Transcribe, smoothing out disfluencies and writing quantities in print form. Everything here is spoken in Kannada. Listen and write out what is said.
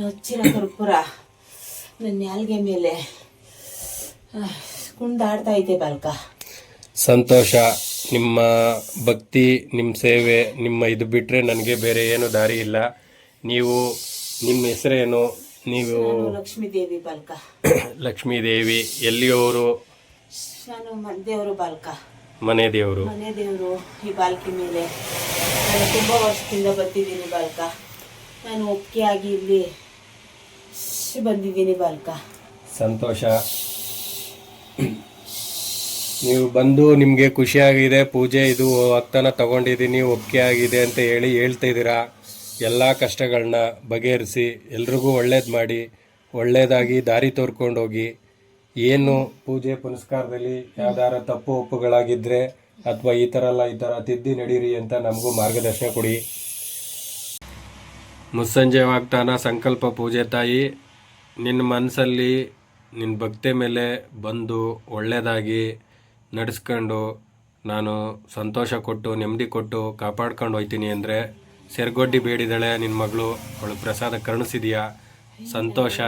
ನೀನು ಹಚ್ಚಿನ ಕರ್ಪೂರ ನನ್ನ ನಾಲ್ಗೆ ಮೇಲೆ ಕುಣಿದಾಡ್ತಾ ಐತೆ ಬಾಲ್ಕ. ಸಂತೋಷ. ನಿಮ್ಮ ಭಕ್ತಿ, ನಿಮ್ಮ ಸೇವೆ, ನಿಮ್ಮ ಇದು ಬಿಟ್ಟರೆ ನನಗೆ ಬೇರೆ ಏನು ದಾರಿ ಇಲ್ಲ. ನೀವು ನಿಮ್ಮ ಹೆಸರೇನು? ನೀವು ಲಕ್ಷ್ಮೀದೇವಿ ಬಾಲ್ಕ. ಲಕ್ಷ್ಮೀದೇವಿ ಎಲ್ಲಿಯವರು? ನಾನು ದೇವರು ಬಾಲ್ಕ, ಮನೆ ದೇವರು. ಮನೆ ದೇವರು. ಈ ಬಾಲ್ಕಿ ಮೇಲೆ ನಾನು ತುಂಬ ವರ್ಷದಿಂದ ಬರ್ತಿದ್ದೀನಿ ಬಾಲ್ಕ. ನಾನು ಒಪ್ಪಿಗೆ ಆಗಿ ಇಲ್ಲಿ ಬಂದಿದ್ದೀನಿ ಬಾಲ್ಕ. ಸಂತೋಷ. ನೀವು ಬಂದು ನಿಮಗೆ ಖುಷಿಯಾಗಿದೆ, ಪೂಜೆ ಇದು ವಾಗ್ದಾನ ತಗೊಂಡಿದ್ದೀನಿ, ಒಪ್ಪಿಗೆ ಆಗಿದೆ ಅಂತ ಹೇಳ್ತಾ ಇದ್ದೀರಾ. ಎಲ್ಲ ಕಷ್ಟಗಳನ್ನ ಬಗೆಹರಿಸಿ ಎಲ್ರಿಗೂ ಒಳ್ಳೇದು ಮಾಡಿ, ಒಳ್ಳೆಯದಾಗಿ ದಾರಿ ತೋರ್ಕೊಂಡೋಗಿ. ಏನು ಪೂಜೆ ಪುನಸ್ಕಾರದಲ್ಲಿ ಯಾವ್ದಾರ ತಪ್ಪು ಒಪ್ಪುಗಳಾಗಿದ್ದರೆ ಅಥವಾ ಈ ಥರ ತಿದ್ದಿ ನಡೀರಿ ಅಂತ ನಮಗೂ ಮಾರ್ಗದರ್ಶನ ಕೊಡಿ. ಮುಸ್ಸಂಜೆ ವಾಗ್ದಾನ ಸಂಕಲ್ಪ ಪೂಜೆ ತಾಯಿ, ನಿನ್ನ ಮನಸ್ಸಲ್ಲಿ ನಿನ್ನ ಭಕ್ತಿ ಮೇಲೆ ಬಂದು ಒಳ್ಳೆಯದಾಗಿ ನಡೆಸ್ಕೊಂಡು ನಾನು ಸಂತೋಷ ಕೊಟ್ಟು ನೆಮ್ಮದಿ ಕೊಟ್ಟು ಕಾಪಾಡ್ಕೊಂಡು ಹೋಗ್ತೀನಿ ಅಂದರೆ ಸೆರ್ಗೊಡ್ಡಿ ಬೇಡಿದಾಳೆ ನಿನ್ನ ಮಗಳು, ಅವಳು ಪ್ರಸಾದ ಕರುಣಿಸಿದೆಯಾ? ಸಂತೋಷ.